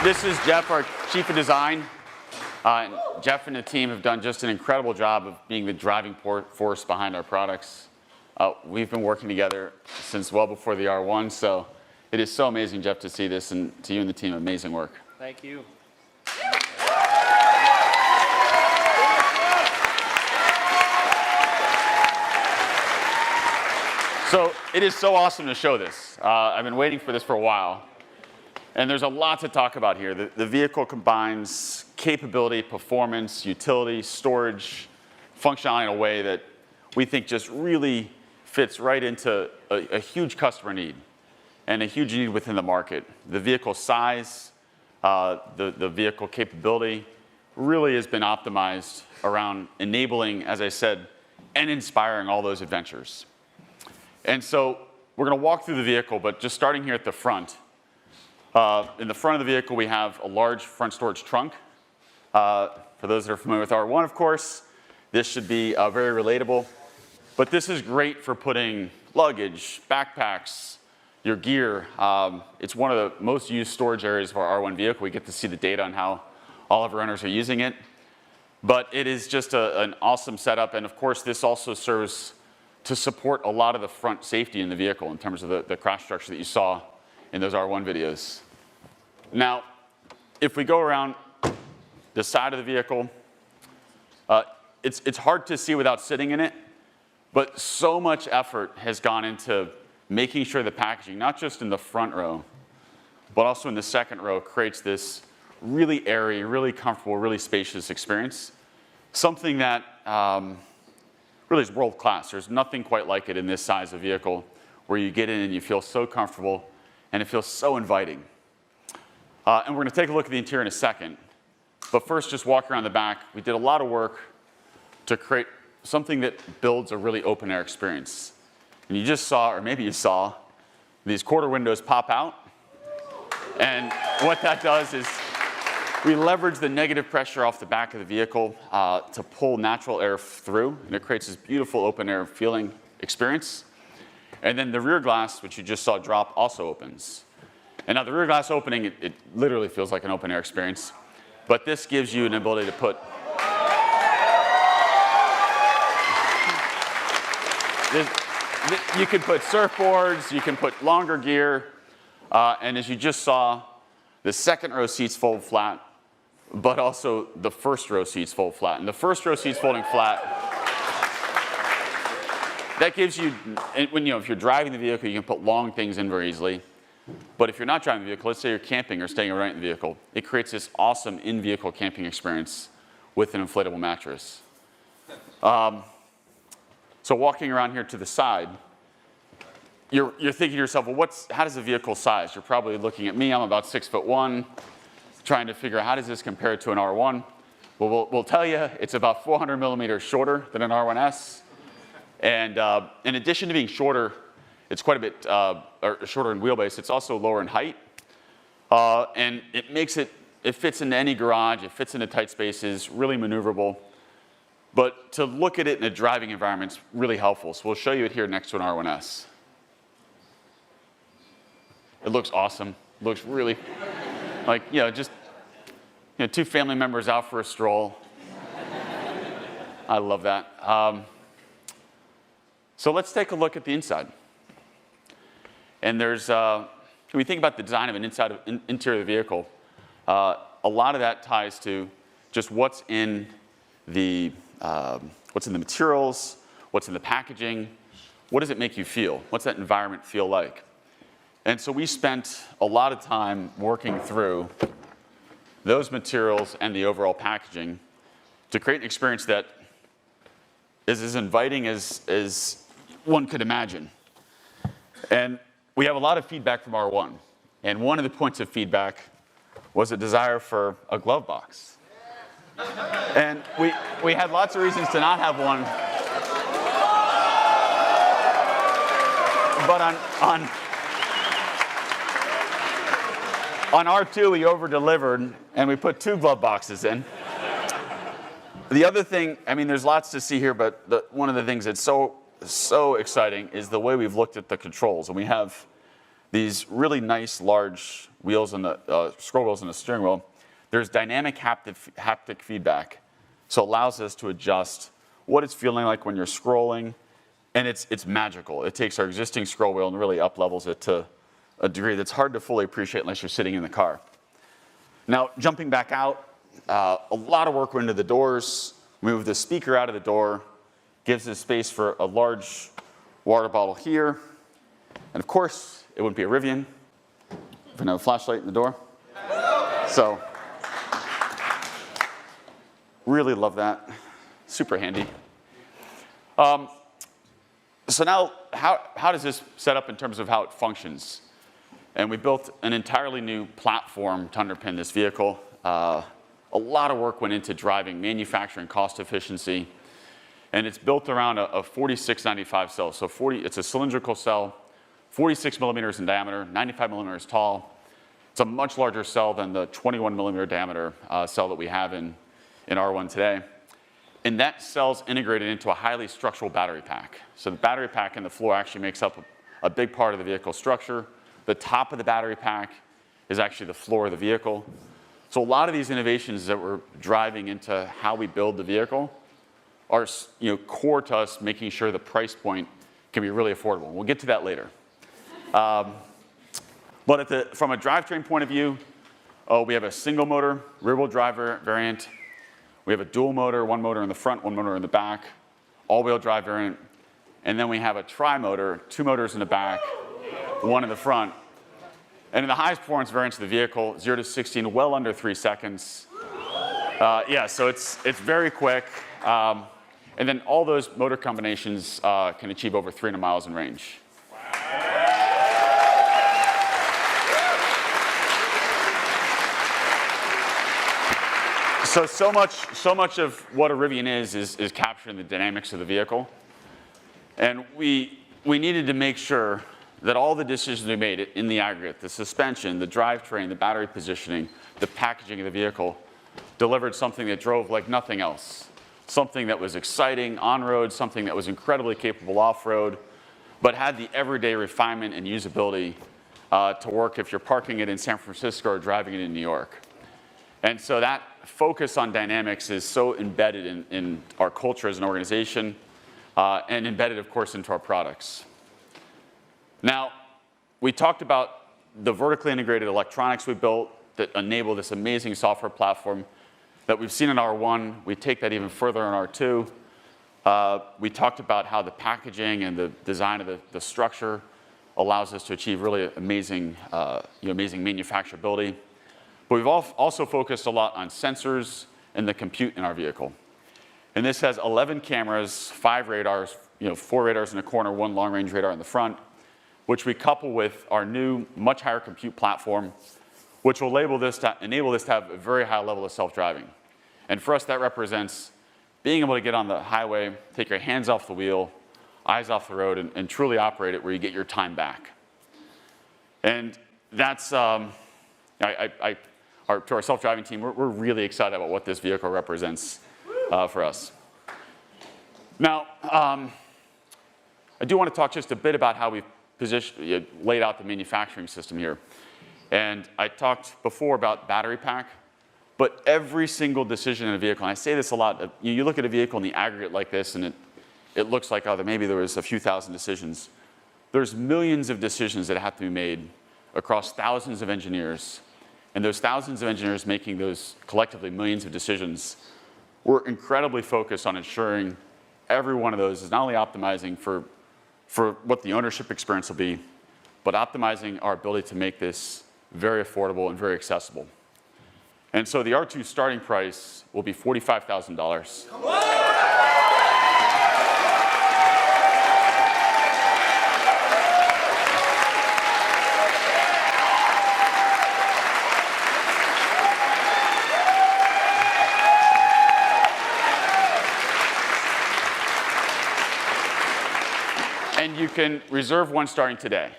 This is Jeff, our Chief of Design. And Jeff and the team have done just an incredible job of being the driving force behind our products. We've been working together since well before the R1, so it is so amazing, Jeff, to see this, and to you and the team, amazing work. Thank you. So it is so awesome to show this. I've been waiting for this for a while. And there's a lot to talk about here. The vehicle combines capability, performance, utility, storage, functionality in a way that we think just really fits right into a huge customer need and a huge need within the market. The vehicle size, the vehicle capability really has been optimized around enabling, as I said, and inspiring all those adventures. And so we're going to walk through the vehicle, but just starting here at the front. In the front of the vehicle, we have a large front storage trunk. For those that are familiar with R1, of course, this should be very relatable. But this is great for putting luggage, backpacks, your gear. It's one of the most used storage areas of our R1 vehicle. We get to see the data on how all of our owners are using it. But it is just an awesome setup. And of course, this also serves to support a lot of the front safety in the vehicle in terms of the crash structure that you saw in those R1 videos. Now, if we go around the side of the vehicle, it's hard to see without sitting in it, but so much effort has gone into making sure the packaging, not just in the front row, but also in the second row, creates this really airy, really comfortable, really spacious experience. Something that really is world class. There's nothing quite like it in this size of vehicle where you get in and you feel so comfortable and it feels so inviting. And we're going to take a look at the interior in a second. But first, just walk around the back. We did a lot of work to create something that builds a really open air experience. And you just saw, or maybe you saw, these quarter windows pop out. And what that does is we leverage the negative pressure off the back of the vehicle to pull natural air through. And it creates this beautiful open air feeling experience. And then the rear glass, which you just saw drop, also opens. And now the rear glass opening, it literally feels like an open air experience. But this gives you an ability to put you can put surfboards, you can put longer gear, and as you just saw, the second row seats fold flat, but also the first row seats fold flat. And the first row seats folding flat, that gives you, if you're driving the vehicle, you can put long things in very easily. But if you're not driving the vehicle, let's say you're camping or staying overnight in the vehicle, it creates this awesome in-vehicle camping experience with an inflatable mattress. So walking around here to the side, you're thinking to yourself, well, how does the vehicle size? You're probably looking at me, I'm about 6'1", trying to figure out how does this compare to an R1? Well, we'll tell you, it's about 400 millimeters shorter than an R1S. And in addition to being shorter, it's quite a bit shorter in wheelbase. It's also lower in height. And it fits into any garage. It fits into tight spaces, really maneuverable. But to look at it in a driving environment is really helpful. So we'll show you it here next to an R1S. It looks awesome. It looks really like, just two family members out for a stroll. I love that. So let's take a look at the inside. And when we think about the design of an interior of the vehicle, a lot of that ties to just what's in the materials, what's in the packaging, what does it make you feel? What's that environment feel like? And so we spent a lot of time working through those materials and the overall packaging to create an experience that is as inviting as one could imagine. And we have a lot of feedback from R1. And one of the points of feedback was a desire for a glove box. And we had lots of reasons to not have one. But on R2, we over-delivered, and we put 2 glove boxes in. The other thing, there's lots to see here, but one of the things that's so exciting is the way we've looked at the controls. And we have these really nice large wheels and the scroll wheels and the steering wheel, there's dynamic haptic feedback. So it allows us to adjust what it's feeling like when you're scrolling, and it's magical. It takes our existing scroll wheel and really up levels it to a degree that's hard to fully appreciate unless you're sitting in the car. Now, jumping back out, a lot of work went into the doors. Move the speaker out of the door, gives us space for a large water bottle here. And of course, it wouldn't be a Rivian if we didn't have a flashlight in the door. So, really love that. Super handy. So now, how does this set up in terms of how it functions? And we built an entirely new platform to underpin this vehicle. A lot of work went into driving manufacturing cost efficiency. And it's built around a 4695 cell. So it's a cylindrical cell, 46 millimeters in diameter, 95 millimeters tall. It's a much larger cell than the 21 millimeter diameter cell that we have in R1 today. And that cell's integrated into a highly structural battery pack. So the battery pack in the floor actually makes up a big part of the vehicle structure. The top of the battery pack is actually the floor of the vehicle. So a lot of these innovations that we're driving into how we build the vehicle are core to us making sure the price point can be really affordable. We'll get to that later. But from a drivetrain point of view, we have a single motor, rear-wheel drive variant. We have a dual motor, one motor in the front, one motor in the back, all-wheel drive variant. And then we have a tri-motor, two motors in the back, one in the front. And in the highest performance variants of the vehicle, 0 to 60 in well under 3 seconds. Yeah, so it's very quick. And then all those motor combinations can achieve over 300 miles in range. So much of what a Rivian is capturing the dynamics of the vehicle. And we needed to make sure that all the decisions we made in the aggregate, the suspension, the drivetrain, the battery positioning, the packaging of the vehicle, delivered something that drove like nothing else. Something that was exciting on-road, something that was incredibly capable off-road, but had the everyday refinement and usability to work if you're parking it in San Francisco or driving it in New York. And so that focus on dynamics is so embedded in our culture as an organization and embedded, of course, into our products. Now, we talked about the vertically integrated electronics we built that enable this amazing software platform that we've seen in R1. We take that even further in R2. We talked about how the packaging and the design of the structure allows us to achieve really amazing, amazing manufacturability. But we've also focused a lot on sensors and the compute in our vehicle. And this has 11 cameras, 5 radars, 4 radars in the corner, 1 long-range radar in the front, which we couple with our new, much higher compute platform, which will enable this to have a very high level of self-driving. And for us, that represents being able to get on the highway, take your hands off the wheel, eyes off the road, and truly operate it where you get your time back. And that's, to our self-driving team, we're really excited about what this vehicle represents for us. Now, I do want to talk just a bit about how we've laid out the manufacturing system here. And I talked before about battery pack, but every single decision in a vehicle, and I say this a lot, you look at a vehicle in the aggregate like this, and it looks like, maybe there was a few thousand decisions. There's millions of decisions that have to be made across thousands of engineers. And those thousands of engineers making those collectively millions of decisions, we're incredibly focused on ensuring every one of those is not only optimizing for what the ownership experience will be, but optimizing our ability to make this very affordable and very accessible. And so the R2 starting price will be $45,000. And you can reserve one starting today.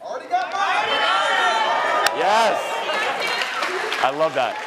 Already got mine! Yes! I love that.